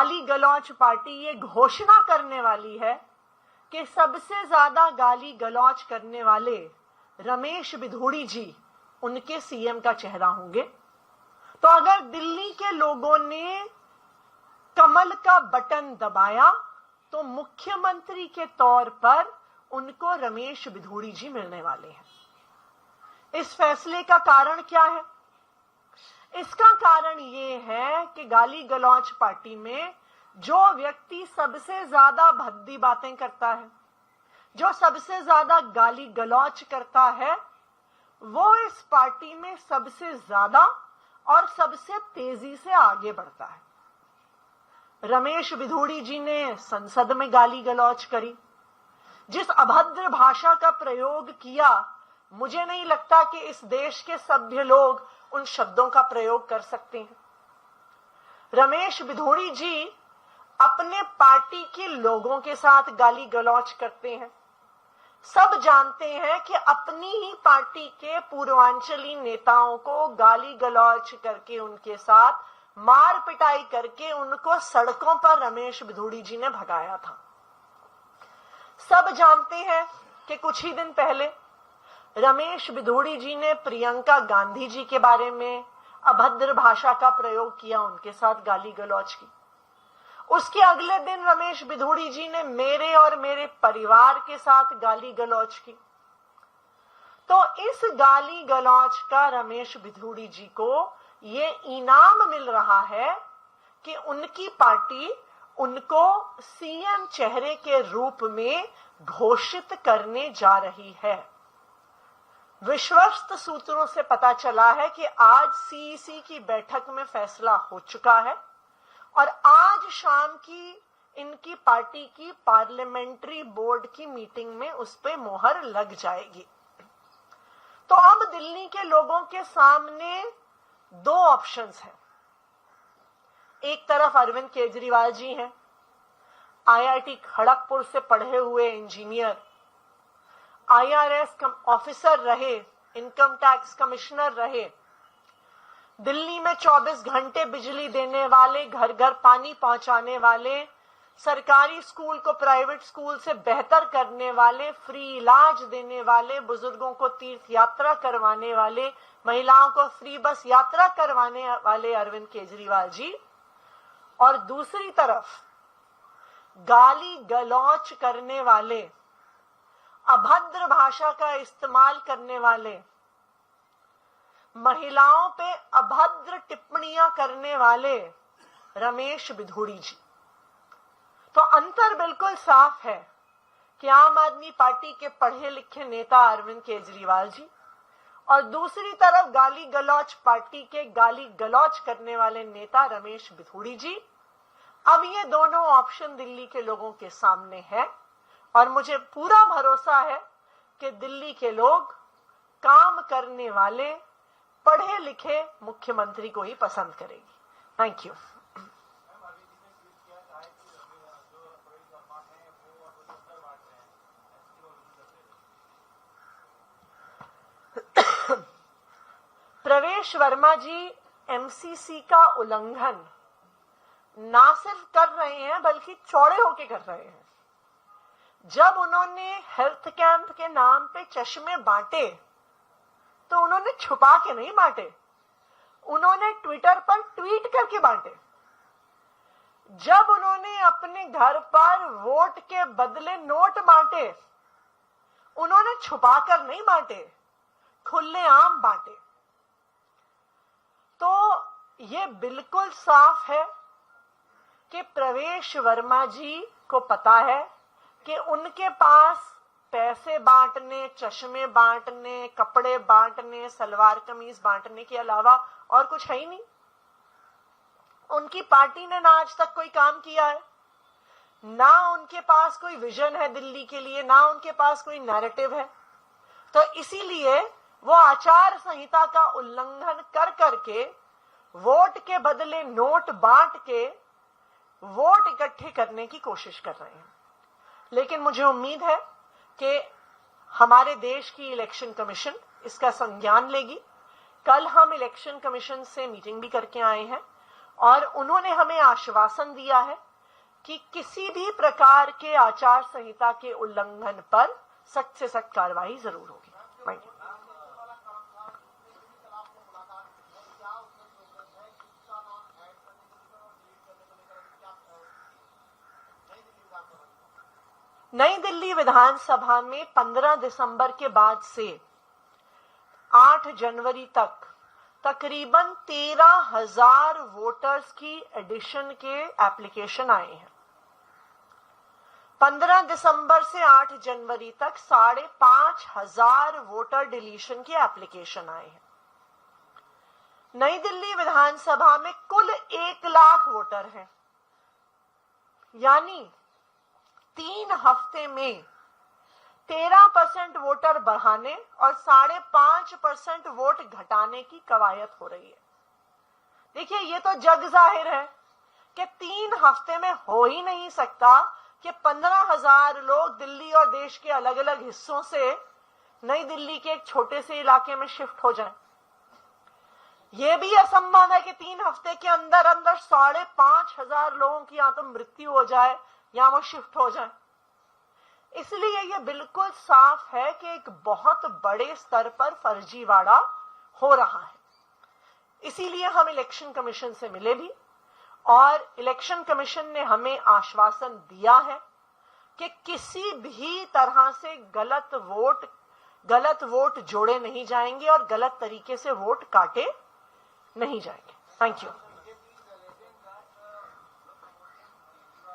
गाली गलौच पार्टी ये घोषणा करने वाली है कि सबसे ज्यादा गाली गलौच करने वाले रमेश बिधूड़ी जी उनके सीएम का चेहरा होंगे। तो अगर दिल्ली के लोगों ने कमल का बटन दबाया तो मुख्यमंत्री के तौर पर उनको रमेश बिधूड़ी जी मिलने वाले हैं। इस फैसले का कारण क्या है? इसका कारण ये है कि गाली गलौच पार्टी में जो व्यक्ति सबसे ज्यादा भद्दी बातें करता है, जो सबसे ज्यादा गाली गलौच करता है, वो इस पार्टी में सबसे ज्यादा और सबसे तेजी से आगे बढ़ता है। रमेश बिधूड़ी जी ने संसद में गाली गलौच करी, जिस अभद्र भाषा का प्रयोग किया, मुझे नहीं लगता कि इस देश के सभ्य लोग उन शब्दों का प्रयोग कर सकते हैं। रमेश बिधूड़ी जी अपने पार्टी के लोगों के साथ गाली गलौच करते हैं। सब जानते हैं कि अपनी ही पार्टी के पूर्वांचली नेताओं को गाली गलौच करके, उनके साथ मार पिटाई करके उनको सड़कों पर रमेश बिधूड़ी जी ने भगाया था। सब जानते हैं कि कुछ ही दिन पहले रमेश बिधूड़ी जी ने प्रियंका गांधी जी के बारे में अभद्र भाषा का प्रयोग किया, उनके साथ गाली गलौच की। उसके अगले दिन रमेश बिधूड़ी जी ने मेरे और मेरे परिवार के साथ गाली गलौच की। तो इस गाली गलौच का रमेश बिधूड़ी जी को ये इनाम मिल रहा है कि उनकी पार्टी उनको सीएम चेहरे के रूप में घोषित करने जा रही है। विश्वस्त सूत्रों से पता चला है कि आज सीईसी की बैठक में फैसला हो चुका है और आज शाम की इनकी पार्टी की पार्लियामेंट्री बोर्ड की मीटिंग में उस पे मोहर लग जाएगी। तो अब दिल्ली के लोगों के सामने दो ऑप्शंस हैं। एक तरफ अरविंद केजरीवाल जी हैं, आईआईटी खड़गपुर से पढ़े हुए इंजीनियर, आईआरएस ऑफिसर रहे, इनकम टैक्स कमिश्नर रहे, दिल्ली में 24 घंटे बिजली देने वाले, घर घर पानी पहुंचाने वाले, सरकारी स्कूल को प्राइवेट स्कूल से बेहतर करने वाले, फ्री इलाज देने वाले, बुजुर्गों को तीर्थ यात्रा करवाने वाले, महिलाओं को फ्री बस यात्रा करवाने वाले अरविंद केजरीवाल जी, और दूसरी तरफ गाली गलौच करने वाले, अभद्र भाषा का इस्तेमाल करने वाले, महिलाओं पे अभद्र टिप्पणियां करने वाले रमेश बिधूड़ी जी। तो अंतर बिल्कुल साफ है कि आम आदमी पार्टी के पढ़े लिखे नेता अरविंद केजरीवाल जी और दूसरी तरफ गाली गलौच पार्टी के गाली गलौच करने वाले नेता रमेश बिधूड़ी जी। अब ये दोनों ऑप्शन दिल्ली के लोगों के सामने है और मुझे पूरा भरोसा है कि दिल्ली के लोग काम करने वाले पढ़े लिखे मुख्यमंत्री को ही पसंद करेगी। Thank you. प्रवेश वर्मा जी एमसीसी का उल्लंघन ना सिर्फ कर रहे हैं बल्कि चौड़े होके कर रहे हैं। जब उन्होंने हेल्थ कैंप के नाम पे चश्मे बांटे तो उन्होंने छुपा के नहीं बांटे, उन्होंने ट्विटर पर ट्वीट करके बांटे। जब उन्होंने अपने घर पर वोट के बदले नोट बांटे, उन्होंने छुपाकर नहीं बांटे, खुलेआम बांटे। तो ये बिल्कुल साफ है कि प्रवेश वर्मा जी को पता है कि उनके पास पैसे बांटने, चश्मे बांटने, कपड़े बांटने, सलवार कमीज बांटने के अलावा और कुछ है ही नहीं। उनकी पार्टी ने ना आज तक कोई काम किया है, ना उनके पास कोई विजन है दिल्ली के लिए, ना उनके पास कोई नैरेटिव है। तो इसीलिए वो आचार संहिता का उल्लंघन कर करके वोट के बदले नोट बांट के वोट इकट्ठे करने की कोशिश कर रहे हैं। लेकिन मुझे उम्मीद है कि हमारे देश की इलेक्शन कमीशन इसका संज्ञान लेगी। कल हम इलेक्शन कमीशन से मीटिंग भी करके आए हैं और उन्होंने हमें आश्वासन दिया है कि किसी भी प्रकार के आचार संहिता के उल्लंघन पर सख्त से सख्त कार्रवाई जरूर होगी। नई दिल्ली विधानसभा में 15 दिसंबर के बाद से 8 जनवरी तक तकरीबन 13,000 वोटर्स की एडिशन के एप्लीकेशन आए हैं। 15 दिसंबर से 8 जनवरी तक 5,500 वोटर डिलीशन के एप्लीकेशन आए हैं। नई दिल्ली विधानसभा में कुल 1 लाख वोटर हैं, यानी 3 हफ्ते में 13% वोटर बढ़ाने और 5.5% वोट घटाने की कवायद हो रही है। देखिए, ये तो जग जाहिर है कि 3 हफ्ते में हो ही नहीं सकता कि 15,000 लोग दिल्ली और देश के अलग अलग हिस्सों से नई दिल्ली के एक छोटे से इलाके में शिफ्ट हो जाएं। यह भी असंभव है कि 3 हफ्ते के अंदर अंदर 5,500 लोगों की या तो मृत्यु हो जाए या वो शिफ्ट हो जाए। इसलिए यह बिल्कुल साफ है कि एक बहुत बड़े स्तर पर फर्जीवाड़ा हो रहा है। इसीलिए हम इलेक्शन कमीशन से मिले भी और इलेक्शन कमीशन ने हमें आश्वासन दिया है कि किसी भी तरह से गलत वोट जोड़े नहीं जाएंगे और गलत तरीके से वोट काटे नहीं जाएंगे। Thank you.